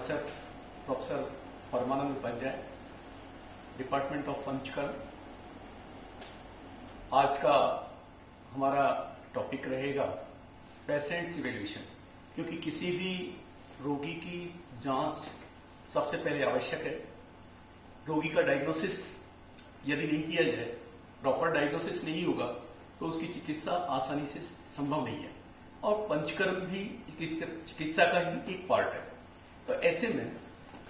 myself, Professor Paramanand Upadhyay, department of panchakarma. आज का हमारा टॉपिक रहेगा पेशेंट्स इवेल्यूएशन, क्योंकि किसी भी रोगी की जांच सबसे पहले आवश्यक है। रोगी का डायग्नोसिस यदि नहीं किया जाए, प्रॉपर डायग्नोसिस नहीं होगा तो उसकी चिकित्सा आसानी से संभव नहीं है, और पंचकर्म भी चिकित्सा का ही एक पार्ट है। तो ऐसे में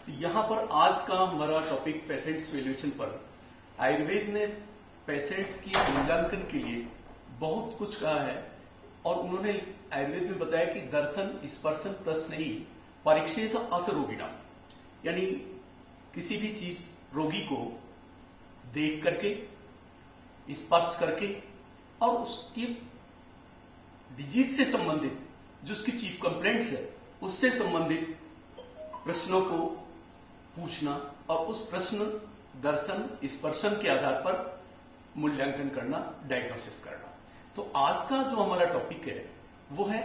यहां पर आज का हमारा टॉपिक पेशेंट्स इवेल्यूएशन पर, आयुर्वेद ने पेशेंट्स की मूल्यांकन के लिए बहुत कुछ कहा है, और उन्होंने आयुर्वेद में बताया कि दर्शन स्पर्शन प्रश्नई परीक्षित अथ रोगिणा, यानी किसी भी चीज रोगी को देख करके, स्पर्श करके और उसकी डिजीज से संबंधित जो उसकी चीफ कंप्लेंट्स है उससे संबंधित प्रश्नों को पूछना और उस प्रश्न दर्शन स्पर्शन के आधार पर मूल्यांकन करना, डायग्नोसिस करना। तो आज का जो हमारा टॉपिक है वो है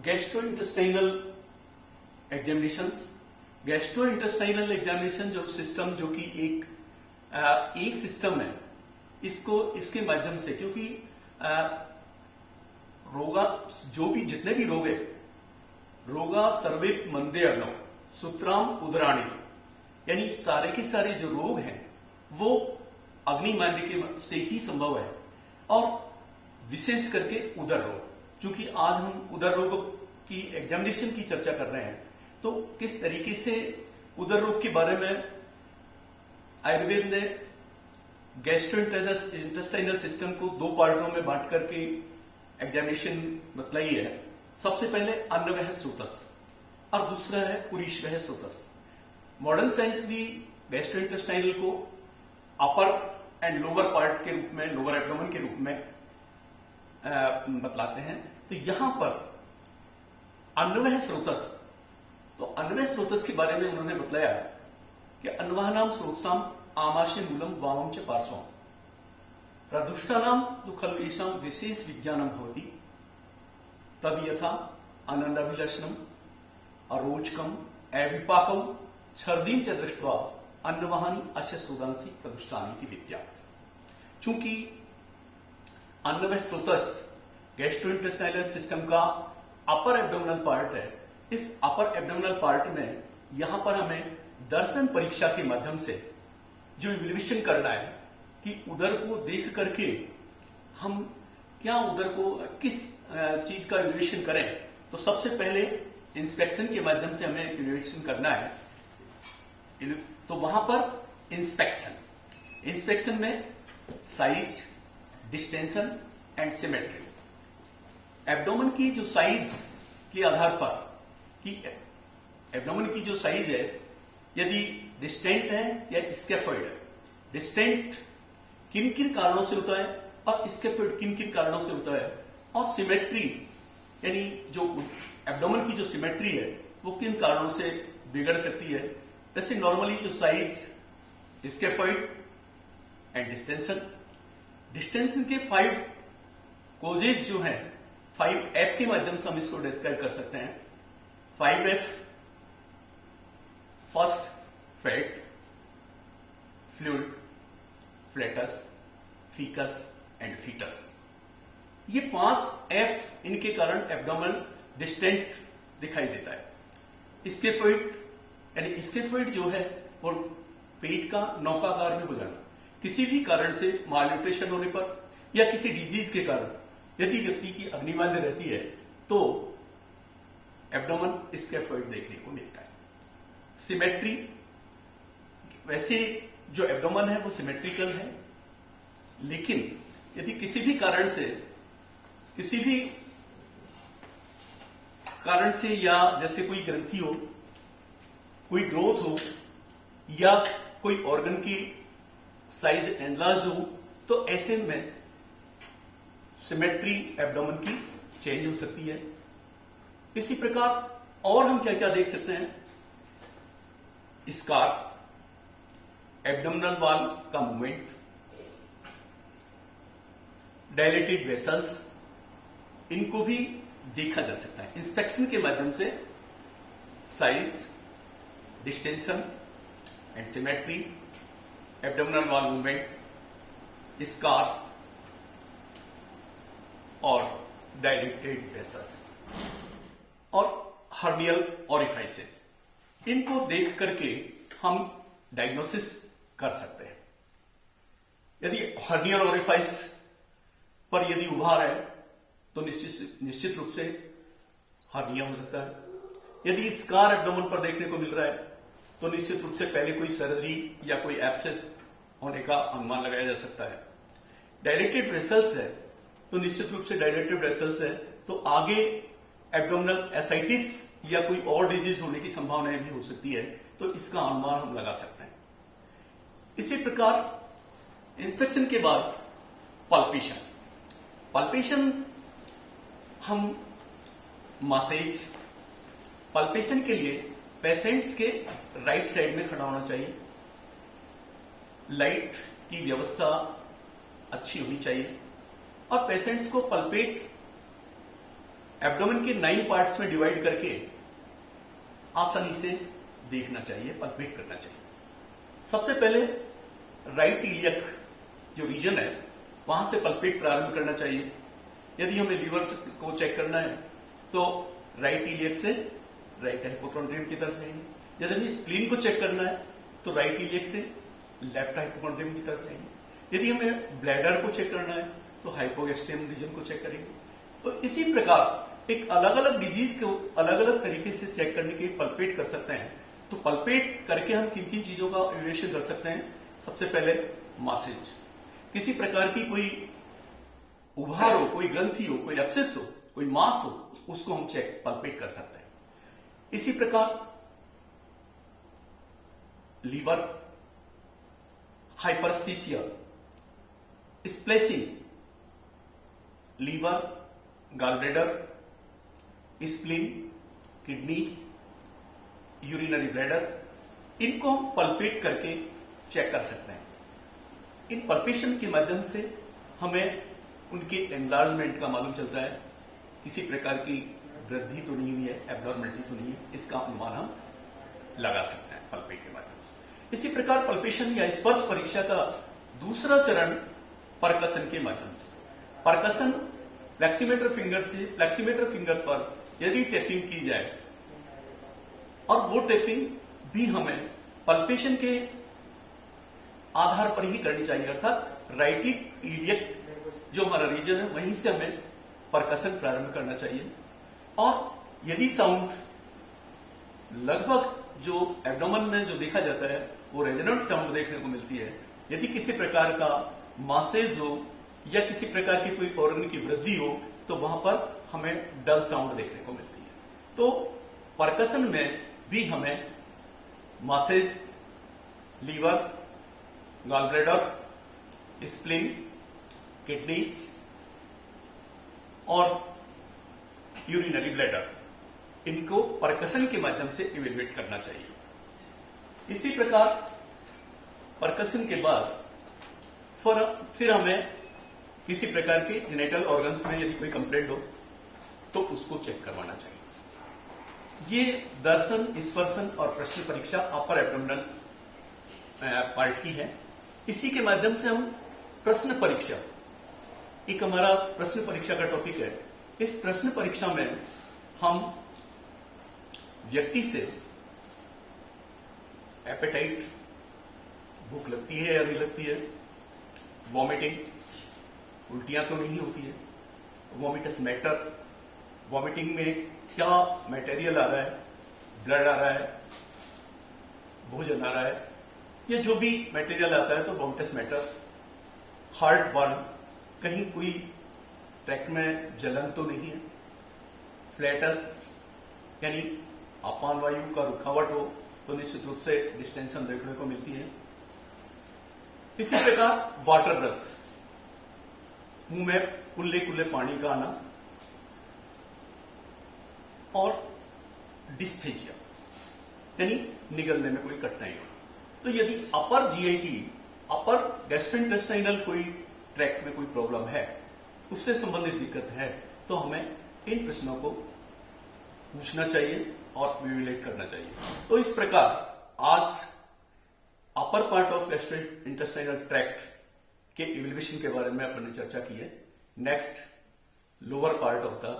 गैस्ट्रोइंटेस्टाइनल एग्जामिनेशंस। गैस्ट्रोइंटेस्टाइनल एग्जामिनेशन जो सिस्टम, जो कि एक सिस्टम है, इसके माध्यम से, क्योंकि रोगा जो भी जितने भी रोग है, रोगा सर्वे मंदे अर्णव सूत्राम उदराणी, यानी सारे के सारे जो रोग हैं वो अग्नि मांद्य के से ही संभव है, और विशेष करके उदर रोग। क्योंकि आज हम उदर रोगों की एग्जामिनेशन की चर्चा कर रहे हैं, तो किस तरीके से उदर रोग के बारे में आयुर्वेद ने गैस्ट्रोइंटेस्टाइनल सिस्टम को दो पार्टों में बांट करके एग्जामिनेशन बतलाई है। सबसे पहले अन्नवह स्रोतस और दूसरा है पुरीशवह स्रोतस। मॉडर्न साइंस भी गैस्ट्रोइंटेस्टाइनल को अपर एंड लोअर पार्ट के रूप में, लोअर एब्डोमेन के रूप में बतलाते हैं। तो यहां पर अन्नवह स्रोतस, तो अन्नवह स्रोतस के बारे में उन्होंने बतलाया कि अन्वानाम स्रोतसाम आमाशय मूलम वामम च पार्श्वम प्रदुष्टानाम तो खलु येषां विशेष विज्ञानम भवति तद यथा आनंदाभिलषणम अरोचकम अविपाकम छर्दीम च दृष्ट्वा अन्नवाहानी अश्य स्रोतांसी प्रदुष्टानी की विद्या। चूंकि अन्नवह स्रोतस गैस्ट्रोइंटेस्टाइनल सिस्टम का अपर एब्डोमिनल पार्ट है, इस अपर एब्डोमिनल पार्ट में यहां पर हमें दर्शन परीक्षा के माध्यम से जो इवैल्यूएशन करना है कि उदर को देख करके हम क्या उदर को किस चीज का इवैल्यूएशन करें। तो सबसे पहले इंस्पेक्शन के माध्यम से हमें इवैल्यूएशन करना है। तो वहां पर इंस्पेक्शन में size, distension and symmetry, abdomen की जो साइज के आधार पर, कि एब्डोमेन की जो साइज है यदि डिस्टेंट है या स्कैफोइड है, डिस्टेंट किन किन कारणों से होता है और स्कैफोइड किन किन कारणों से होता है, और सिमेट्री यानी जो एब्डोमेन की जो सिमेट्री है वो किन कारणों से बिगड़ सकती है। जैसे नॉर्मली जो साइज, स्कैफोइड एंड डिस्टेंशन के 5 कोजेज जो हैं, 5F के माध्यम से हम इसको डिस्क्राइब कर सकते हैं। 5F, first fat, fluid, flatus, faeces and fetus. ये 5F, इनके कारण एब्डोमेन डिस्टेंट दिखाई देता है। स्कैफोइड यानी स्कैफोइड जो है वो पेट का नौकाकार में हो जाना, किसी भी कारण से मालन्यूट्रिशन होने पर या किसी डिजीज के कारण यदि व्यक्ति की अग्निमांद्य रहती है तो एब्डोमेन स्कैफोइड देखने को मिलता है। सिमेट्री, वैसे जो एब्डोमेन है वो सिमेट्रिकल है, लेकिन यदि किसी भी कारण से या जैसे कोई ग्रंथि हो, कोई ग्रोथ हो, या कोई ऑर्गन की साइज एनलार्ज्ड हो, तो ऐसे में सिमेट्री एब्डोमेन की चेंज हो सकती है। इसी प्रकार और हम क्या क्या देख सकते हैं, स्कार, एब्डोमिनल वॉल का मूवमेंट, डायलेटेड वेसल्स, इनको भी देखा जा सकता है इंस्पेक्शन के माध्यम से। Size, distension and symmetry, abdominal wall movement, scar और डायलेटेड वेसल्स और हर्नियल ओरिफाइसेस। इनको देख करके हम डायग्नोसिस कर सकते हैं। यदि हर्नियल ओरिफाइस पर यदि उभार है तो निश्चित रूप से हर्निया हो सकता है। यदि स्कार एब्डोमेन पर देखने को मिल रहा है तो निश्चित रूप से पहले कोई सर्जरी या कोई एब्सेस होने का अनुमान लगाया जा सकता है। डायलेटेड वेसल्स है तो निश्चित रूप से डायलेटेड वेसल्स है तो आगे एब्डोमिनल एसाइटिस या कोई और डिजीज होने की संभावनाएं भी हो सकती है, तो इसका अनुमान हम लगा सकते हैं। इसी प्रकार इंस्पेक्शन के बाद पल्पेशन हम मसेज पल्पेशन के लिए पेशेंट्स के राइट साइड में खड़ा होना चाहिए। लाइट की व्यवस्था अच्छी होनी चाहिए और पेशेंट्स को पल्पेट एब्डोमेन के 9 पार्ट्स में डिवाइड करके आसानी से देखना चाहिए, पल्पेट करना चाहिए। सबसे पहले राइट इलियक जो रीजन है वहां से पल्पेट प्रारंभ करना चाहिए। यदि हमें लीवर को चेक करना है तो राइट इलियक से राइट हाइपोकॉन्ड्रियम की तरफ जाएंगे। यदि हमें स्प्लीन को चेक करना है तो राइट इलियक से लेफ्ट हाइपोकॉन्ड्रियम की तरफ जाएंगे। यदि हमें ब्लैडर को चेक करना है तो हाइपोगैस्ट्रियम रीजन को चेक करेंगे। तो इसी प्रकार एक अलग अलग डिजीज को अलग अलग तरीके से चेक करने के पल्पेट कर सकते हैं। तो पल्पेट करके हम किन किन चीजों का इवैल्यूएशन कर सकते हैं? सबसे पहले मासेज, किसी प्रकार की कोई उभार हो, कोई ग्रंथि हो, कोई एब्सेस हो, कोई मास हो, उसको हम चेक पल्पेट कर सकते हैं। इसी प्रकार लीवर, हाइपरस्थीसिया, स्प्लेसिंग, liver, gallbladder, spleen, kidneys, urinary bladder, इनको हम पल्पेट करके चेक कर सकते हैं। इन पल्पेशन के माध्यम से हमें उनके एनलार्जमेंट का मालूम चलता है, किसी प्रकार की वृद्धि तो नहीं हुई है, एब्नॉर्मलिटी तो नहीं है, इसका अनुमान हम लगा सकते हैं पल्पेट के माध्यम से। इसी प्रकार पल्पेशन या स्पर्श परीक्षा का दूसरा चरण परकसन के माध्यम से। परकसन फ्लेक्सीमीटर फिंगर से फ्लेक्सीमीटर फिंगर पर यदि टेपिंग की जाए और वो टेपिंग भी हमें पल्पेशन के आधार पर ही करनी चाहिए, अर्थात राइटिक इलियक जो हमारा रीजन है वहीं से हमें परकसन प्रारंभ करना चाहिए। और यदि साउंड लगभग जो एब्डोमेन में जो देखा जाता है वो रेजोनेंट साउंड देखने को मिलती है, यदि किसी प्रकार का मासेज हो या किसी प्रकार की कोई ऑर्गन की वृद्धि हो तो वहां पर हमें डल साउंड देखने को मिलती है। तो परकसन में भी हमें masses, liver, gallbladder, spleen, kidneys और यूरिनरी ब्लैडर, इनको परकसन के माध्यम से इवेल्युएट करना चाहिए। इसी प्रकार परकसन के बाद फिर हमें किसी प्रकार के जेनेटल ऑर्गन्स में यदि कोई कंप्लेंट हो तो उसको चेक करवाना चाहिए। ये दर्शन, स्पर्शन और प्रश्न परीक्षा अपर एब्डोमिनल पार्ट की है। इसी के माध्यम से हम प्रश्न परीक्षा, एक हमारा प्रश्न परीक्षा का टॉपिक है। इस प्रश्न परीक्षा में हम व्यक्ति से एपेटाइट, भूख लगती है या नहीं लगती है, वॉमिटिंग, उल्टियां तो नहीं होती है, वॉमिटस मैटर, वॉमिटिंग में क्या मटेरियल आ रहा है, ब्लड आ रहा है, भोजन आ रहा है, ये जो भी मटेरियल आता है तो वॉमिटस मैटर, हार्ट बर्न, कहीं कोई ट्रैक में जलन तो नहीं है, फ्लैटस यानी अपान वायु का रुकावट हो तो निश्चित रूप से डिस्टेंशन देखने को मिलती है। इसी प्रकार वाटर रस, मुंह में कुल्ले कुल्ले पानी का आना और डिस्फेजिया यानी निगलने में कोई कठिनाई हो। तो यदि अपर जीआईटी, अपर गैस्ट्रोइंटेस्टाइनल कोई ट्रैक में कोई प्रॉब्लम है, उससे संबंधित दिक्कत है, तो हमें इन प्रश्नों को पूछना चाहिए और विवेलेट करना चाहिए। तो इस प्रकार आज upper part of gastro intestinal tract के इवैल्यूएशन के बारे में अपन ने चर्चा की है। Next lower part of the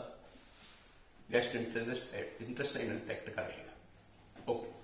gastro intestinal tract का रहेगा। ओके।